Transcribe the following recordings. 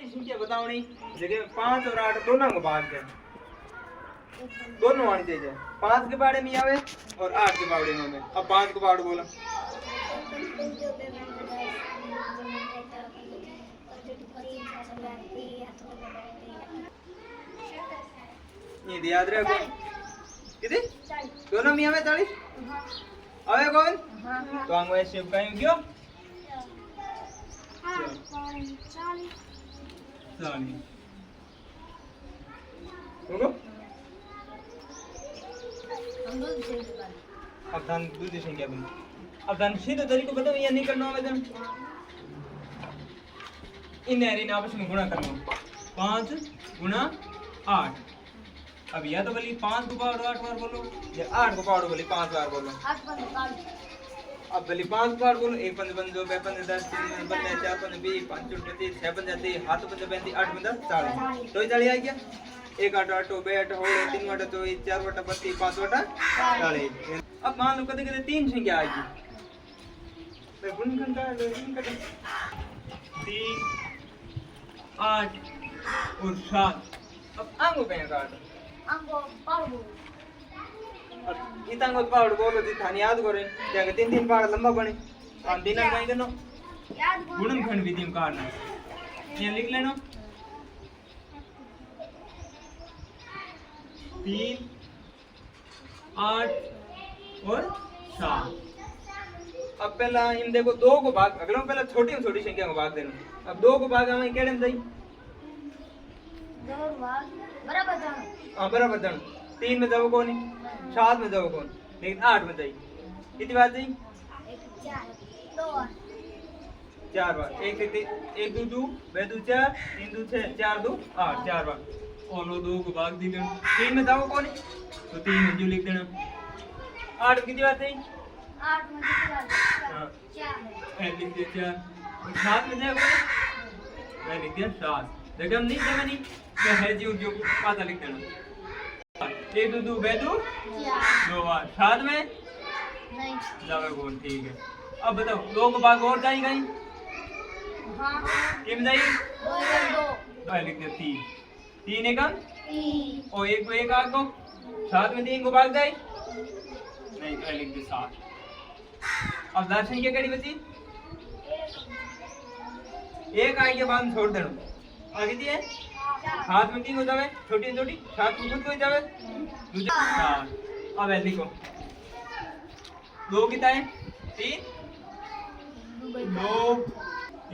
छोटी संख्या बताओ जगह 5 और 8 दोनों को भाग दे, दोनों आनी चाहिए। 5 के बारे में आवे और 8 के बारे में। अब 5 के बारे बोलो। ये याद रखो कितने दोनों में आवे 40 आवे कौन तो आंगो ऐसे कहीं क्यों 40 बोलो। अब धन दूसरी संख्या बन। अब धन सीधे तरीको बताओ ये नहीं करना होगा धन इन एरिन आपस में गुणा करना 5 गुणा 8। अब या तो बोली 5 को पावर 8 बार बोलो या 8 को पावर बोली 5 बार बोलो। अब बोली 5 बार बोलो 1 5 5 2 5 10 3 5 4 5 20 5 30 6 5 30 7 5 35 8 5 40 तो 40 आ गया। 1 8 8 2 8 हो 3 8 तो 4 8 32 5 8 40। अब मान लो कदे कदे 3 संख्या आएगी मैं गुणनखंड का गुण कर 3 8 और 7। अब आंगो पे काट आंगो पाड़ो और इतांगो पाड़ बोलो दी थानी याद करे जाके 3 3 पाड़ लंबा बने और दिन में कहीं करनो याद गुणनखंड विधि में काटना ये लिख लेना 3 8 और 7। अब पहला इन देखो 2 को भाग अगला पहला छोटी संख्या को भाग देना। अब 2 को भाग हमें केड़े में दई बराबर जानो हां बराबर जानो 3 में जाओ कौन 7 में जाओ कौन लेकिन 8 में दई कितनी बार दई 4 बार 1 2 2 2 2 4 3 2 6 4 2 8 4 बार और 2 को भाग दी 3 में जाओ कौन तो 3 में जो लिख देना 8 कितनी बार दई 8 में कितना 4 लिख दिया 4 7 में जाओ मैं लिख दिया 7 देखो नहीं जमा नहीं मैं है जो पता लिख देना 1 2 2 2 2 बार 7 में नहीं जावे कौन ठीक है। अब बताओ 2 को भाग और जाई गई हां किम जाई 2 मैं लिख दिया 3 3 एकम 3 और 1 को 1 आ को 7 में 3 को भाग जाई नहीं तो लिख दिया 7। अब दर्शन क्या करी बची एक आई के बाद छोड़ देना आगे दिए हाथ में 3 हो जावे छोटी छोटी 7 खुद को जावे दूसरे 4। अब ऐसे लिखो 2 कितना है 3 2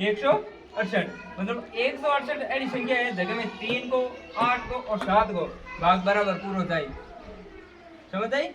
168 मतलब 168 ऐसी संख्या है जगह में 3 को 8 को और 7 को भाग बराबर पूरा जाए समझ आई।